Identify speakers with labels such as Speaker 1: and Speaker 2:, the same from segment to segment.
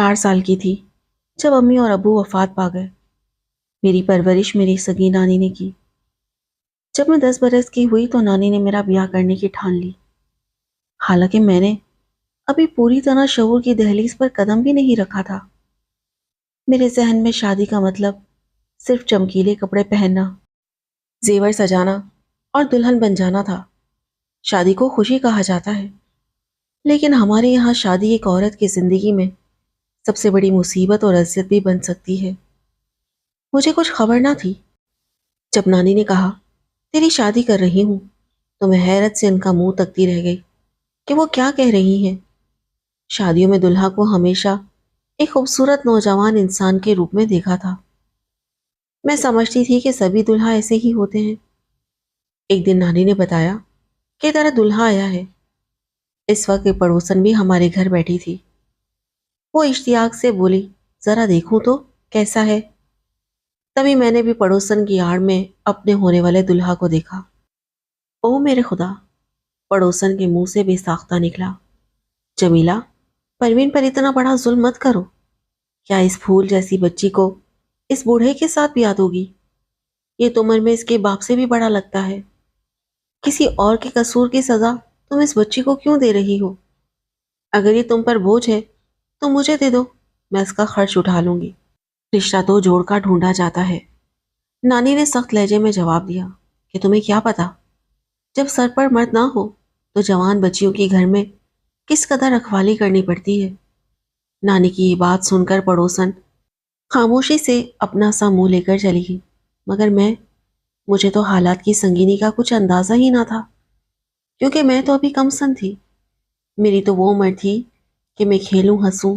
Speaker 1: 4 سال کی تھی جب امی اور ابو وفات پا گئے۔ میری پرورش میری سگی نانی نے کی۔ جب میں 10 برس کی ہوئی تو نانی نے میرا بیاہ کرنے کی ٹھان لی، حالانکہ میں نے ابھی پوری طرح شعور کی دہلیز پر قدم بھی نہیں رکھا تھا۔ میرے ذہن میں شادی کا مطلب صرف چمکیلے کپڑے پہننا، زیور سجانا اور دلہن بن جانا تھا۔ شادی کو خوشی کہا جاتا ہے، لیکن ہمارے یہاں شادی ایک عورت کی زندگی میں سب سے بڑی مصیبت اور اذیت بھی بن سکتی ہے۔ مجھے کچھ خبر نہ تھی۔ جب نانی نے کہا تیری شادی کر رہی ہوں تو میں حیرت سے ان کا منہ تکتی رہ گئی کہ وہ کیا کہہ رہی ہیں۔ شادیوں میں دلہا کو ہمیشہ ایک خوبصورت نوجوان انسان کے روپ میں دیکھا تھا۔ میں سمجھتی تھی کہ سبھی دلہا ایسے ہی ہوتے ہیں۔ ایک دن نانی نے بتایا کہ تیرا دلہا آیا ہے۔ اس وقت ایک پڑوسن بھی ہمارے گھر بیٹھی تھی۔ وہ اشتیاق سے بولی، ذرا دیکھوں تو کیسا ہے۔ تبھی میں نے بھی پڑوسن کی آڑ میں اپنے ہونے والے دلہا کو دیکھا۔ او میرے خدا! پڑوسن کے منہ سے بے ساختہ نکلا، جمیلہ، پروین پر اتنا بڑا ظلم مت کرو۔ کیا اس پھول جیسی بچی کو اس بوڑھے کے ساتھ بیاہ دو گی؟ یہ تو عمر میں اس کے باپ سے بھی بڑا لگتا ہے۔ کسی اور کے قصور کی سزا تم اس بچی کو کیوں دے رہی ہو؟ اگر یہ تم پر بوجھ ہے تو مجھے دے دو، میں اس کا خرچ اٹھا لوں گی۔ رشتہ تو جوڑ کا ڈھونڈا جاتا ہے، نانی نے سخت لہجے میں جواب دیا کہ تمہیں کیا پتا، جب سر پر مرد نہ ہو تو جوان بچیوں کی گھر میں کس قدر رکھوالی کرنی پڑتی ہے۔ نانی کی یہ بات سن کر پڑوسن خاموشی سے اپنا سا منہ لے کر چلی گئی، مگر مجھے تو حالات کی سنگینی کا کچھ اندازہ ہی نہ تھا، کیونکہ میں تو ابھی کم سن تھی۔ میری تو وہ عمر تھی کہ میں کھیلوں ہنسوں،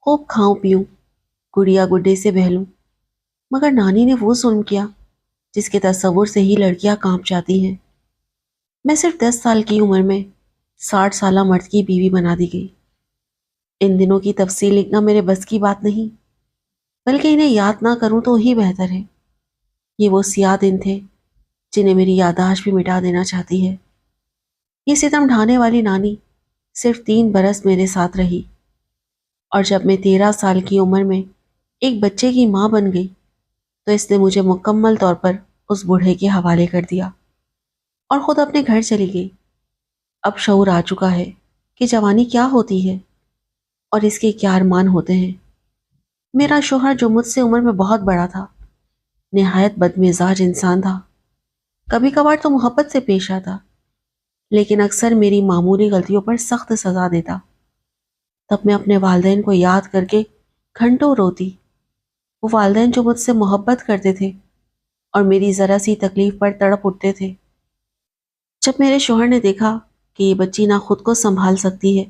Speaker 1: خوب کھاؤں پیوں، گڑیا گڈے سے بہلوں، مگر نانی نے وہ ظلم کیا جس کے تصور سے ہی لڑکیاں کانپ جاتی ہیں۔ میں صرف 10 سال کی عمر میں 60 سالہ مرد کی بیوی بنا دی گئی۔ ان دنوں کی تفصیل لکھنا میرے بس کی بات نہیں، بلکہ انہیں یاد نہ کروں تو ہی بہتر ہے۔ یہ وہ سیاہ دن تھے جنہیں میری یادداشت بھی مٹا دینا چاہتی ہے۔ یہ ستم ڈھانے والی نانی صرف 3 برس میرے ساتھ رہی، اور جب میں 13 سال کی عمر میں ایک بچے کی ماں بن گئی تو اس نے مجھے مکمل طور پر اس بوڑھے کے حوالے کر دیا اور خود اپنے گھر چلی گئی۔ اب شعور آ چکا ہے کہ جوانی کیا ہوتی ہے اور اس کے کیا ارمان ہوتے ہیں۔ میرا شوہر جو مجھ سے عمر میں بہت بڑا تھا، نہایت بدمزاج انسان تھا۔ کبھی کبھار تو محبت سے پیش آتا، لیکن اکثر میری معمولی غلطیوں پر سخت سزا دیتا۔ تب میں اپنے والدین کو یاد کر کے گھنٹوں روتی، وہ والدین جو مجھ سے محبت کرتے تھے اور میری ذرا سی تکلیف پر تڑپ اٹھتے تھے۔ جب میرے شوہر نے دیکھا کہ یہ بچی نہ خود کو سنبھال سکتی ہے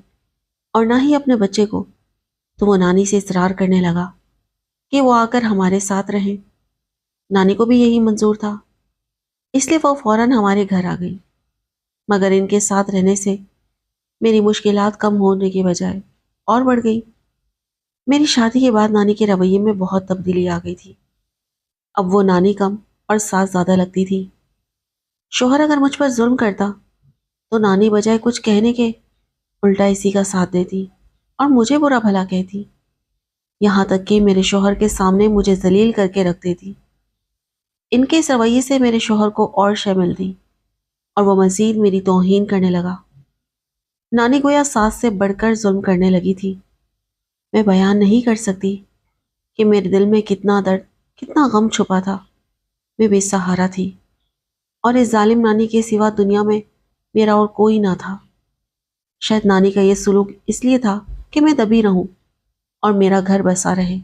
Speaker 1: اور نہ ہی اپنے بچے کو، تو وہ نانی سے اصرار کرنے لگا کہ وہ آ کر ہمارے ساتھ رہیں۔ نانی کو بھی یہی منظور تھا، اس لیے وہ فوراً ہمارے گھر آ گئی، مگر ان کے ساتھ رہنے سے میری مشکلات کم ہونے کے بجائے اور بڑھ گئی۔ میری شادی کے بعد نانی کے رویے میں بہت تبدیلی آ گئی تھی۔ اب وہ نانی کم اور ساس زیادہ لگتی تھی۔ شوہر اگر مجھ پر ظلم کرتا تو نانی بجائے کچھ کہنے کے الٹا اسی کا ساتھ دیتی اور مجھے برا بھلا کہتی، یہاں تک کہ میرے شوہر کے سامنے مجھے ذلیل کر کے رکھ دیتی۔ ان کے اس رویے سے میرے شوہر کو اور شے ملتی اور وہ مزید میری توہین کرنے لگا۔ نانی گویا ساس سے بڑھ کر ظلم کرنے لگی تھی۔ میں بیان نہیں کر سکتی کہ میرے دل میں کتنا درد، کتنا غم چھپا تھا۔ میں بے سہارا تھی، اور اس ظالم نانی کے سوا دنیا میں میرا اور کوئی نہ تھا۔ شاید نانی کا یہ سلوک اس لیے تھا کہ میں دبی رہوں اور میرا گھر بسا رہے،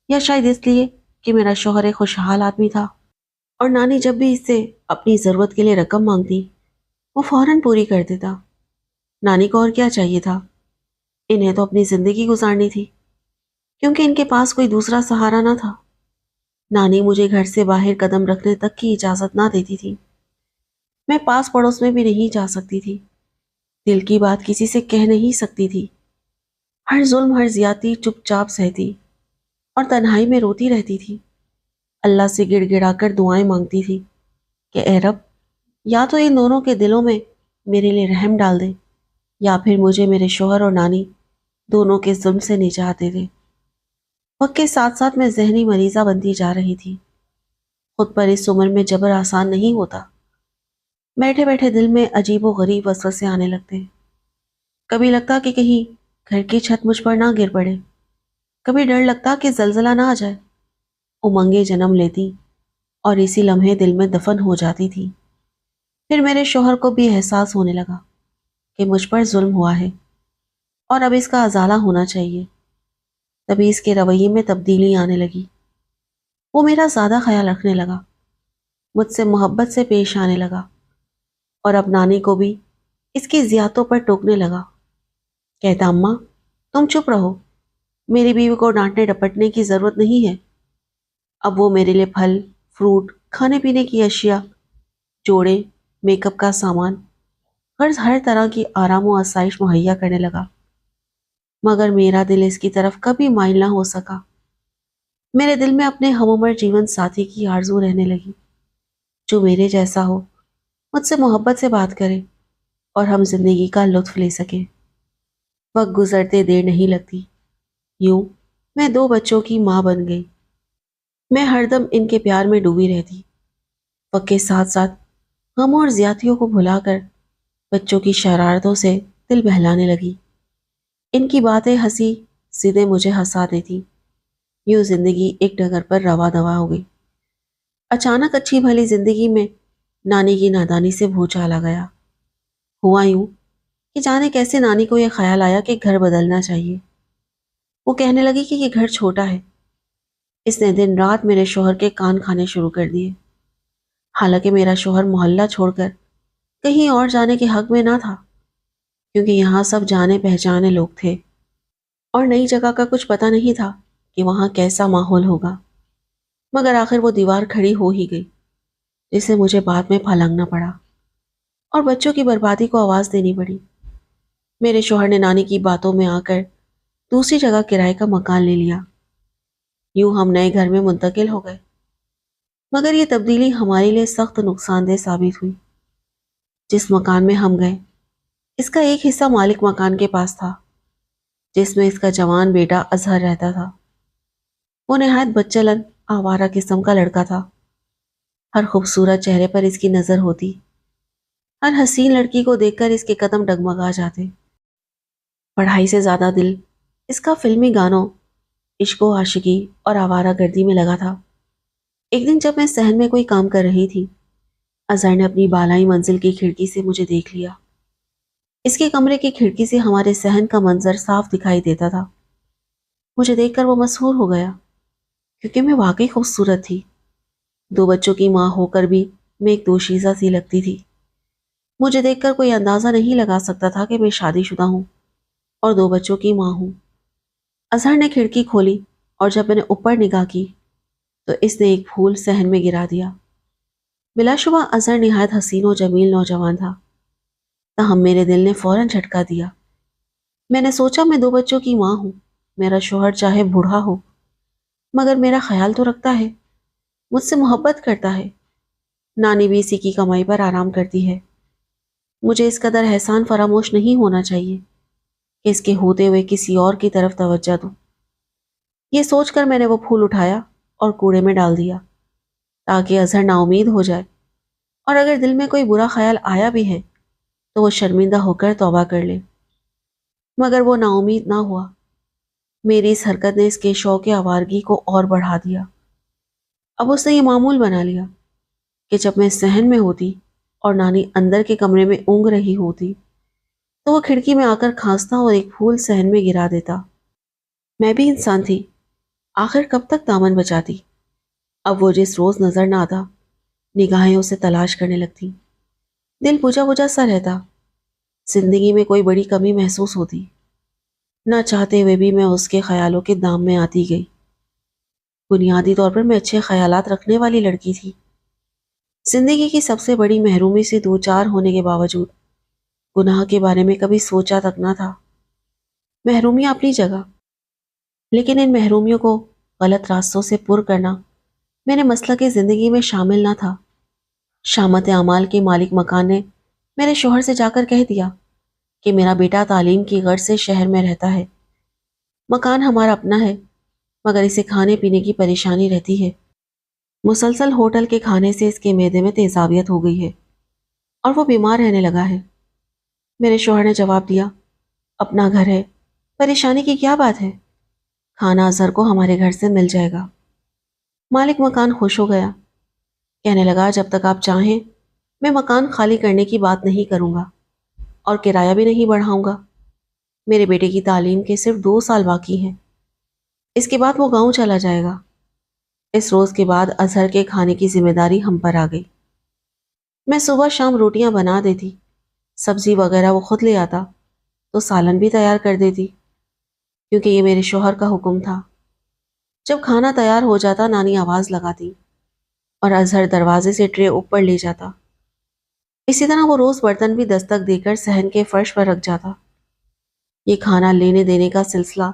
Speaker 1: یا شاید اس لیے کہ میرا شوہر ایک خوشحال آدمی تھا اور نانی جب بھی اس سے اپنی ضرورت کے لیے رقم مانگتی وہ فوراً پوری کر دیتا۔ نانی کو اور کیا چاہیے تھا؟ انہیں تو اپنی زندگی گزارنی تھی، کیونکہ ان کے پاس کوئی دوسرا سہارا نہ تھا۔ نانی مجھے گھر سے باہر قدم رکھنے تک کی اجازت نہ دیتی تھی۔ میں پاس پڑوس میں بھی نہیں جا سکتی تھی، دل کی بات کسی سے کہہ نہیں سکتی تھی۔ ہر ظلم، ہر زیادتی چپ چاپ سہتی اور تنہائی میں روتی رہتی تھی۔ اللہ سے گڑ گڑا کر دعائیں مانگتی تھی کہ اے رب، یا تو ان دونوں کے دلوں میں میرے لیے رحم ڈال دے، یا پھر مجھے میرے شوہر اور نانی دونوں کے ظلم سے نجات دے دے۔ وقت کے ساتھ ساتھ میں ذہنی مریضہ بنتی جا رہی تھی۔ خود پر اس عمر میں جبر آسان نہیں ہوتا۔ بیٹھے بیٹھے دل میں عجیب و غریب وسوسے آنے لگتے ہیں۔ کبھی لگتا کہ کہیں گھر کی چھت مجھ پر نہ گر پڑے، کبھی ڈر لگتا کہ زلزلہ نہ آ جائے۔ امنگیں جنم لیتی اور اسی لمحے دل میں دفن ہو جاتی تھی۔ پھر میرے شوہر کو بھی احساس ہونے لگا کہ مجھ پر ظلم ہوا ہے اور اب اس کا ازالہ ہونا چاہیے۔ تبھی اس کے رویے میں تبدیلی آنے لگی۔ وہ میرا زیادہ خیال رکھنے لگا، مجھ سے محبت سے پیش آنے لگا اور اب نانی کو بھی اس کی زیادتوں پر ٹوکنے لگا۔ کہتا اماں تم چپ رہو، میری بیوی کو ڈانٹنے ڈپٹنے کی ضرورت نہیں ہے۔ اب وہ میرے لیے پھل، فروٹ، کھانے پینے کی اشیاء، جوڑے، میک اپ کا سامان، غرض ہر طرح کی آرام و آسائش مہیا کرنے لگا، مگر میرا دل اس کی طرف کبھی مائل نہ ہو سکا۔ میرے دل میں اپنے ہم عمر جیون ساتھی کی آرزو رہنے لگی، جو میرے جیسا ہو، مجھ سے محبت سے بات کرے اور ہم زندگی کا لطف لے سکیں۔ وقت گزرتے دیر نہیں لگتی، یوں میں 2 بچوں کی ماں بن گئی۔ میں ہر دم ان کے پیار میں ڈوبی رہتی، وقت کے ساتھ ساتھ غم اور زیادتیوں کو بھلا کر بچوں کی شرارتوں سے دل بہلانے لگی۔ ان کی باتیں ہنسی سیدھے مجھے ہنسا دیتی۔ یوں زندگی ایک ڈگر پر روا دوا ہو گئی۔ اچانک اچھی بھلی زندگی میں نانی کی نادانی سے بھوچال آ گیا۔ ہوا یوں کہ جانے کیسے نانی کو یہ خیال آیا کہ گھر بدلنا چاہیے۔ وہ کہنے لگی کہ یہ گھر چھوٹا ہے۔ اس نے دن رات میرے شوہر کے کان کھانے شروع کر دیے، حالانکہ میرا شوہر محلہ چھوڑ کر کہیں اور جانے کے حق میں نہ تھا، کیونکہ یہاں سب جانے پہچانے لوگ تھے اور نئی جگہ کا کچھ پتہ نہیں تھا کہ وہاں کیسا ماحول ہوگا۔ مگر آخر وہ دیوار کھڑی ہو ہی گئی، جسے مجھے بعد میں پھلانگنا پڑا اور بچوں کی بربادی کو آواز دینی پڑی۔ میرے شوہر نے نانی کی باتوں میں آ کر دوسری جگہ کرائے کا مکان لے لیا۔ یوں ہم نئے گھر میں منتقل ہو گئے، مگر یہ تبدیلی ہمارے لیے سخت نقصان دہ ثابت ہوئی۔ جس مکان میں ہم گئے، اس کا ایک حصہ مالک مکان کے پاس تھا، جس میں اس کا جوان بیٹا اظہر رہتا تھا۔ وہ نہایت بچلن آوارہ قسم کا لڑکا تھا۔ ہر خوبصورت چہرے پر اس کی نظر ہوتی، ہر حسین لڑکی کو دیکھ کر اس کے قدم ڈگمگا جاتے۔ پڑھائی سے زیادہ دل اس کا فلمی گانوں، عشق و عاشقی اور آوارہ گردی میں لگا تھا۔ ایک دن جب میں صحن میں کوئی کام کر رہی تھی، اظہر نے اپنی بالائی منزل کی کھڑکی سے مجھے دیکھ لیا۔ اس کے کمرے کی کھڑکی سے ہمارے صحن کا منظر صاف دکھائی دیتا تھا۔ مجھے دیکھ کر وہ مسحور ہو گیا، کیونکہ میں واقعی خوبصورت تھی۔ 2 بچوں کی ماں ہو کر بھی میں ایک دوشیزہ سی لگتی تھی۔ مجھے دیکھ کر کوئی اندازہ نہیں لگا سکتا تھا کہ میں شادی شدہ ہوں اور 2 بچوں کی ماں ہوں۔ اظہر نے کھڑکی کھولی اور جب میں نے اوپر نگاہ کی تو اس نے ایک پھول صحن میں گرا دیا۔ بلا شبہ اظہر نہایت حسین و جمیل نوجوان تھا، تاہم میرے دل نے فوراً جھٹکا دیا۔ میں نے سوچا میں 2 بچوں کی ماں ہوں، میرا شوہر چاہے بوڑھا ہو مگر میرا خیال تو رکھتا ہے، مجھ سے محبت کرتا ہے۔ نانی بھی اسی کی کمائی پر آرام کرتی ہے۔ مجھے اس قدر احسان فراموش نہیں ہونا چاہیے کہ اس کے ہوتے ہوئے کسی اور کی طرف توجہ دوں۔ یہ سوچ کر میں نے وہ پھول اٹھایا اور کوڑے میں ڈال دیا، تاکہ اظہر نا امید ہو جائے، اور اگر دل میں کوئی برا خیال آیا بھی ہے تو وہ شرمندہ ہو کر توبہ کر لے۔ مگر وہ نا امید نہ ہوا۔ میری اس حرکت نے اس کے شوق آوارگی کو اور بڑھا دیا۔ اب اس نے یہ معمول بنا لیا کہ جب میں صحن میں ہوتی اور نانی اندر کے کمرے میں اونگ رہی ہوتی تو وہ کھڑکی میں آ کر کھانستا اور ایک پھول صحن میں گرا دیتا۔ میں بھی انسان تھی، آخر کب تک دامن بچاتی؟ اب وہ جس روز نظر نہ آتا، نگاہیں اسے تلاش کرنے لگتی۔ دل بجھا بجھا سا رہتا، زندگی میں کوئی بڑی کمی محسوس ہوتی۔ نہ چاہتے ہوئے بھی میں اس کے خیالوں کے دام میں آتی گئی۔ بنیادی طور پر میں اچھے خیالات رکھنے والی لڑکی تھی۔ زندگی کی سب سے بڑی محرومی سے 2 ہونے کے باوجود گناہ کے بارے میں کبھی سوچا تک نہ تھا۔ محرومیاں اپنی جگہ، لیکن ان محرومیوں کو غلط راستوں سے پر کرنا میرے مسلک کی زندگی میں شامل نہ تھا۔ شامت اعمال کے مالک مکان نے میرے شوہر سے جا کر کہہ دیا کہ میرا بیٹا تعلیم کی غرض سے شہر میں رہتا ہے مکان ہمارا اپنا ہے، مگر اسے کھانے پینے کی پریشانی رہتی ہے۔ مسلسل ہوٹل کے کھانے سے اس کے معدے میں تیزابیت ہو گئی ہے اور وہ بیمار رہنے لگا ہے۔ میرے شوہر نے جواب دیا، اپنا گھر ہے، پریشانی کی کیا بات ہے؟ کھانا اظہر کو ہمارے گھر سے مل جائے گا۔ مالک مکان خوش ہو گیا، کہنے لگا جب تک آپ چاہیں میں مکان خالی کرنے کی بات نہیں کروں گا اور کرایہ بھی نہیں بڑھاؤں گا۔ میرے بیٹے کی تعلیم کے صرف 2 سال باقی ہیں، اس کے بعد وہ گاؤں چلا جائے گا۔ اس روز کے بعد اظہر کے کھانے کی ذمہ داری ہم پر آ گئی۔ میں صبح شام روٹیاں بنا دیتی، سبزی وغیرہ وہ خود لے آتا تو سالن بھی تیار کر دیتی، کیونکہ یہ میرے شوہر کا حکم تھا۔ جب کھانا تیار ہو جاتا نانی آواز لگاتی اور اظہر دروازے سے ٹرے اوپر لے جاتا۔ اسی طرح وہ روز برتن بھی دستک دے کر صحن کے فرش پر رکھ جاتا۔ یہ کھانا لینے دینے کا سلسلہ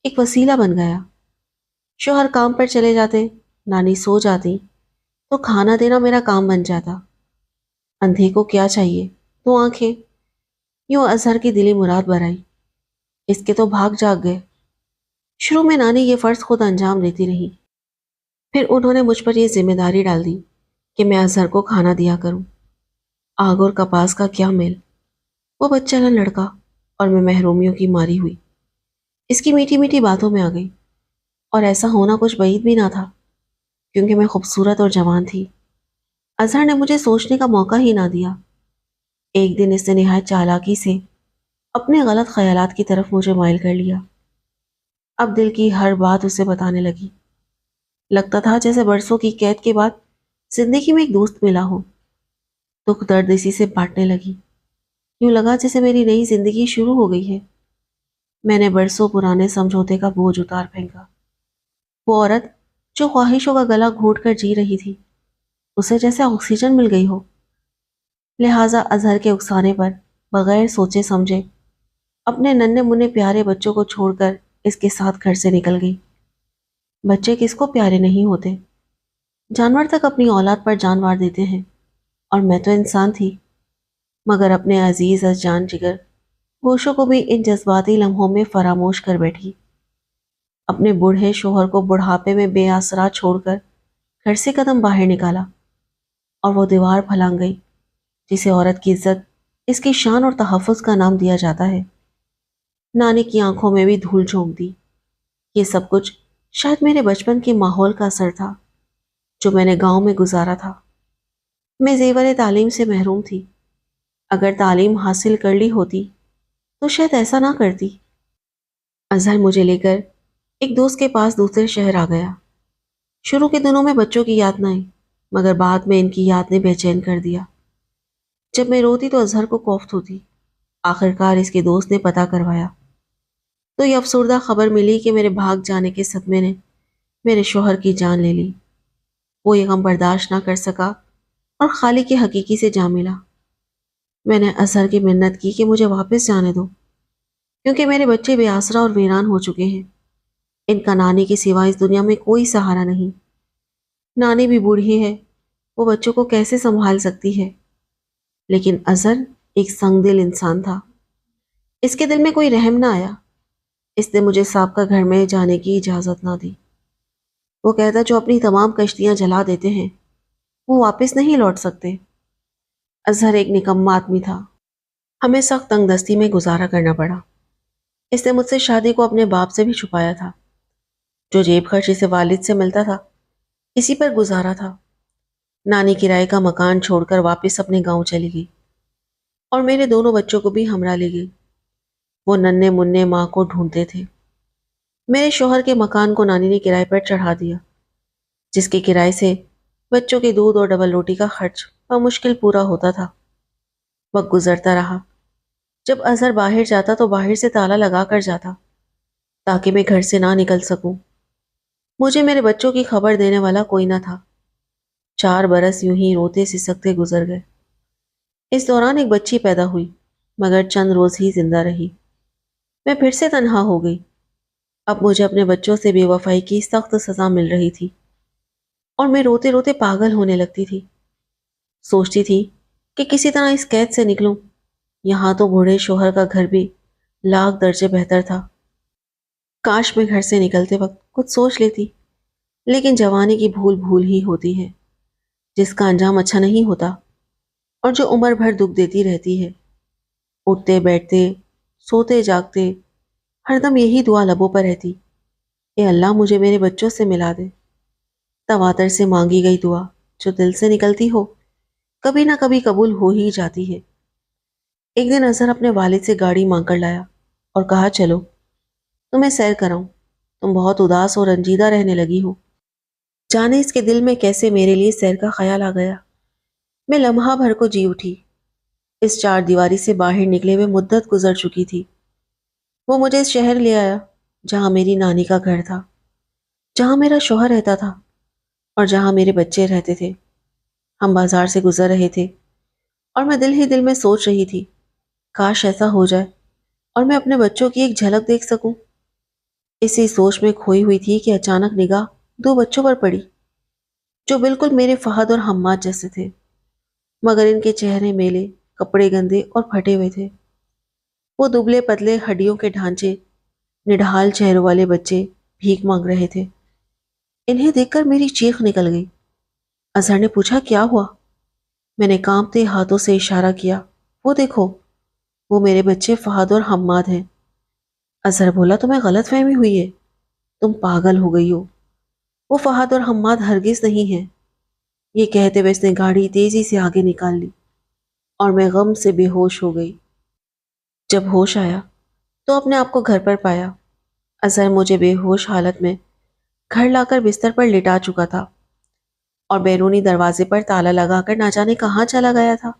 Speaker 1: ایک وسیلہ بن گیا۔ شوہر کام پر چلے جاتے، نانی سو جاتی تو کھانا دینا میرا کام بن جاتا۔ اندھے کو کیا چاہیے تو آنکھیں، یوں اظہر کی دلی مراد برائی۔ اس کے تو بھاگ جاگ گئے۔ شروع میں نانی یہ فرض خود انجام دیتی رہی، پھر انہوں نے مجھ پر یہ ذمہ داری ڈال دی کہ میں اظہر کو کھانا دیا کروں۔ آگ اور کپاس کا کیا میل، وہ بچہ لڑکا اور میں محرومیوں کی ماری ہوئی اس کی میٹھی میٹھی باتوں میں آ گئی۔ اور ایسا ہونا کچھ بعید بھی نہ تھا، کیونکہ میں خوبصورت اور جوان تھی۔ اظہر نے مجھے سوچنے کا موقع ہی نہ دیا۔ ایک دن اس نے نہایت چالاکی سے اپنے غلط خیالات کی طرف مجھے مائل کر لیا۔ اب دل کی ہر بات اسے بتانے لگی۔ لگتا تھا جیسے برسوں کی قید کے بعد زندگی میں ایک دوست ملا ہو۔ دکھ درد اسی سے بانٹنے لگی۔ یوں لگا جیسے میری نئی زندگی شروع ہو گئی ہے۔ میں نے برسوں پرانے سمجھوتے کا بوجھ اتار پھینکا۔ وہ عورت جو خواہشوں کا گلا گھونٹ کر جی رہی تھی، اسے جیسے آکسیجن مل گئی ہو۔ لہٰذا اظہر کے اکسانے پر بغیر سوچے سمجھے اپنے ننھے منھے پیارے بچوں کو چھوڑ کر اس کے ساتھ گھر سے نکل گئی۔ بچے کس کو پیارے نہیں ہوتے؟ جانور تک اپنی اولاد پر جان وار دیتے ہیں، اور میں تو انسان تھی، مگر اپنے عزیز از جان جگر گوشوں کو بھی ان جذباتی لمحوں میں فراموش کر بیٹھی۔ اپنے بوڑھے شوہر کو بڑھاپے میں بے آسرا چھوڑ کر گھر سے قدم باہر نکالا، اور وہ دیوار پھلانگ گئی جسے عورت کی عزت، اس کی شان اور تحفظ کا نام دیا جاتا ہے۔ نانی کی آنکھوں میں بھی دھول جھونک دی۔ یہ سب کچھ شاید میرے بچپن کے ماحول کا اثر تھا جو میں نے گاؤں میں گزارا تھا۔ میں زیور تعلیم سے محروم تھی۔ اگر تعلیم حاصل کر لی ہوتی تو شاید ایسا نہ کرتی۔ اظہر مجھے لے کر ایک دوست کے پاس دوسرے شہر آ گیا۔ شروع کے دنوں میں بچوں کی یاد نہ آئی، مگر بعد میں ان کی یاد نے بے چین کر دیا۔ جب میں روتی تو اظہر کو کوفت ہوتی۔ آخرکار اس کے دوست نے پتہ کروایا تو یہ افسردہ خبر ملی کہ میرے بھاگ جانے کے صدمے نے میرے شوہر کی جان لے لی۔ وہ یہ غم برداشت نہ کر سکا اور خالق کے حقیقی سے جا ملا۔ میں نے اظہر کی منت کی کہ مجھے واپس جانے دو، کیونکہ میرے بچے بے آسرا اور ویران ہو چکے ہیں۔ ان کا نانی کے سوا اس دنیا میں کوئی سہارا نہیں۔ نانی بھی بوڑھی ہے، وہ بچوں کو کیسے سنبھال سکتی ہے؟ لیکن اظہر ایک سنگ دل انسان تھا۔ اس کے دل میں کوئی رحم نہ آیا۔ اس نے مجھے صاحب کا گھر میں جانے کی اجازت نہ دی۔ وہ کہتا جو اپنی تمام کشتیاں جلا دیتے ہیں وہ واپس نہیں لوٹ سکتے۔ اظہر ایک نکما آدمی تھا۔ ہمیں سخت تنگ دستی میں گزارا کرنا پڑا۔ اس نے مجھ سے شادی کو اپنے باپ سے بھی چھپایا تھا۔ جو جیب خرچ اسے والد سے ملتا تھا اسی پر گزارا تھا۔ نانی کرائے کا مکان چھوڑ کر واپس اپنے گاؤں چلی گئی اور میرے دونوں بچوں کو بھی ہمراہ لے گئی۔ وہ ننھے منھے ماں کو ڈھونڈتے تھے۔ میرے شوہر کے مکان کو نانی نے کرائے پر چڑھا دیا، جس کے کرائے سے بچوں کے دودھ اور ڈبل روٹی کا خرچ بمشکل پورا ہوتا تھا۔ وقت گزرتا رہا۔ جب اظہر باہر جاتا تو باہر سے تالا لگا کر جاتا تاکہ میں گھر سے نہ نکل سکوں۔ مجھے میرے بچوں کی خبر دینے والا کوئی نہ تھا۔ 4 برس یوں ہی روتے سسکتے گزر گئے۔ اس دوران ایک بچی پیدا ہوئی، مگر چند روز ہی زندہ رہی۔ میں پھر سے تنہا ہو گئی۔ اب مجھے اپنے بچوں سے بے وفائی کی سخت سزا مل رہی تھی، اور میں روتے روتے پاگل ہونے لگتی تھی۔ سوچتی تھی کہ کسی طرح اس قید سے نکلوں۔ یہاں تو بوڑھے شوہر کا گھر بھی لاکھ درجے بہتر تھا۔ کاش میں گھر سے نکلتے وقت کچھ سوچ لیتی، لیکن جوانی کی بھول بھول ہی ہوتی ہے، جس کا انجام اچھا نہیں ہوتا اور جو عمر بھر دکھ دیتی رہتی ہے۔ اٹھتے بیٹھتے، سوتے جاگتے، ہر دم یہی دعا لبوں پر رہتی، اے اللہ مجھے میرے بچوں سے ملا دے۔ تواتر سے مانگی گئی دعا جو دل سے نکلتی ہو، کبھی نہ کبھی قبول ہو ہی جاتی ہے۔ ایک دن اظہر اپنے والد سے گاڑی مانگ کر لایا اور کہا چلو تمہیں سیر کراؤں، تم بہت اداس اور رنجیدہ رہنے لگی ہو۔ جانے اس کے دل میں کیسے میرے لیے سیر کا خیال آ گیا۔ میں لمحہ بھر کو جی اٹھی۔ اس چار دیواری سے باہر نکلے ہوئے مدت گزر چکی تھی۔ وہ مجھے اس شہر لے آیا جہاں میری نانی کا گھر تھا، جہاں میرا شوہر رہتا تھا اور جہاں میرے بچے رہتے تھے۔ ہم بازار سے گزر رہے تھے اور میں دل ہی دل میں سوچ رہی تھی، کاش ایسا ہو جائے اور میں اپنے بچوں کی ایک جھلک دیکھ سکوں۔ اسی سوچ میں کھوئی ہوئی تھی کہ اچانک نگاہ دو بچوں پر پڑی جو بالکل میرے فہد اور حماد جیسے تھے، مگر ان کے چہرے میلے، کپڑے گندے اور پھٹے ہوئے تھے۔ وہ دبلے پتلے ہڈیوں کے ڈھانچے، نڈھال چہروں والے بچے بھیک مانگ رہے تھے۔ انہیں دیکھ کر میری چیخ نکل گئی۔ اظہر نے پوچھا کیا ہوا؟ میں نے کانپتے ہاتھوں سے اشارہ کیا، وہ دیکھو، وہ میرے بچے فہد اور حماد ہیں۔ اظہر بولا تمہیں غلط فہمی ہوئی ہے، تم پاگل ہو گئی ہو، وہ فہد اور حماد ہرگز نہیں ہیں۔ یہ کہتے ہوئے اس نے گاڑی تیزی سے آگے نکال لی اور میں غم سے بے ہوش ہو گئی۔ جب ہوش آیا تو اپنے آپ کو گھر پر پایا۔ اظہر مجھے بے ہوش حالت میں گھر لا کر بستر پر لٹا چکا تھا اور بیرونی دروازے پر تالا لگا کر نہ جانے کہاں چلا گیا تھا۔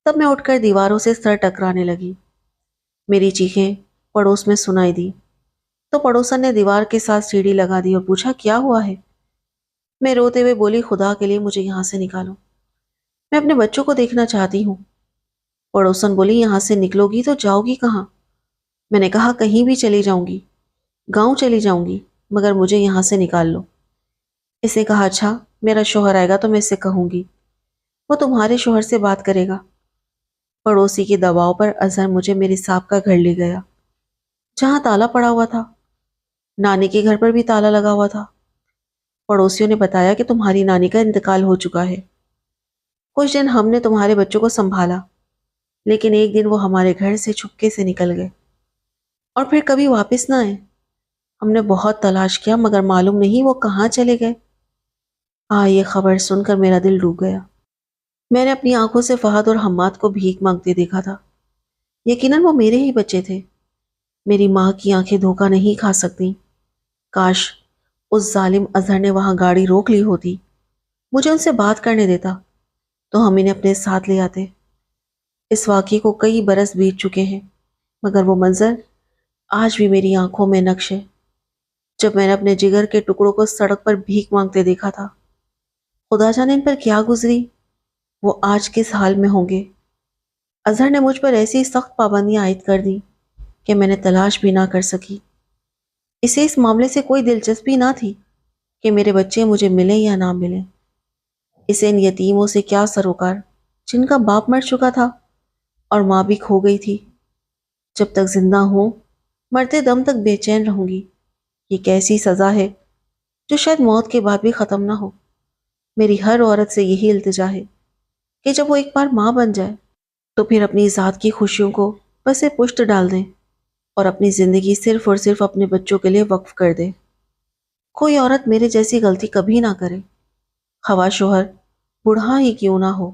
Speaker 1: تب میں اٹھ کر دیواروں سے سر ٹکرانے لگی۔ میری چیخیں پڑوس میں سنائی دی تو پڑوسن نے دیوار کے ساتھ سیڑھی لگا دی اور پوچھا کیا ہوا ہے؟ میں روتے ہوئے بولی خدا کے لیے مجھے یہاں سے نکالو، میں اپنے بچوں کو دیکھنا چاہتی ہوں۔ پڑوسن بولی یہاں سے نکلو گی تو جاؤ گی کہاں؟ میں نے کہا کہیں بھی چلی جاؤں گی، گاؤں چلی جاؤں گی، مگر مجھے یہاں سے نکال لو۔ اس نے کہا اچھا میرا شوہر آئے گا تو میں اس سے کہوں گی، وہ تمہارے شوہر سے بات کرے گا۔ پڑوسی کے دباؤ پر اظہر مجھے میرے صاحب کا گھر لے گیا جہاں تالا پڑا ہوا تھا۔ نانی کے گھر پر بھی تالا لگا ہوا تھا۔ پڑوسیوں نے بتایا کہ تمہاری نانی کا انتقال ہو چکا ہے۔ کچھ دن ہم نے تمہارے بچوں کو سنبھالا، لیکن ایک دن وہ ہمارے گھر سے چھپکے سے نکل گئے اور پھر کبھی واپس نہ آئے۔ ہم نے بہت تلاش کیا مگر معلوم نہیں وہ کہاں چلے گئے۔ یہ خبر سن کر میرا دل ڈوب گیا۔ میں نے اپنی آنکھوں سے فہد اور حماد کو بھیک مانگتے دیکھا تھا۔ یقیناً وہ میرے ہی بچے تھے۔ میری ماں کی آنکھیں دھوکہ نہیں کھا سکتی۔ کاش اس ظالم اظہر نے وہاں گاڑی روک لی ہوتی، مجھے ان سے بات کرنے دیتا تو ہم انہیں اپنے ساتھ لے آتے۔ اس واقعے کو کئی برس بیت چکے ہیں مگر وہ منظر آج بھی میری آنکھوں میں نقش ہے جب میں نے اپنے جگر کے ٹکڑوں کو سڑک پر بھیک مانگتے دیکھا تھا۔ خدا جانے ان پر کیا گزری، وہ آج کس حال میں ہوں گے۔ اظہر نے مجھ پر ایسی سخت پابندیاں عائد کر دی کہ میں نے تلاش بھی نہ کر سکی۔ اسے اس معاملے سے کوئی دلچسپی نہ تھی کہ میرے بچے مجھے ملیں یا نہ ملیں۔ اسے ان یتیموں سے کیا سروکار جن کا باپ مر چکا تھا اور ماں بھی کھو گئی تھی۔ جب تک زندہ ہوں مرتے دم تک بے چین رہوں گی۔ یہ کیسی سزا ہے جو شاید موت کے بعد بھی ختم نہ ہو۔ میری ہر عورت سے یہی التجا ہے کہ جب وہ ایک بار ماں بن جائے تو پھر اپنی ذات کی خوشیوں کو پسے پشت ڈال دیں اور اپنی زندگی صرف اور صرف اپنے بچوں کے لیے وقف کر دے۔ کوئی عورت میرے جیسی غلطی کبھی نہ کرے، خواہ شوہر بوڑھا ہی کیوں نہ ہو۔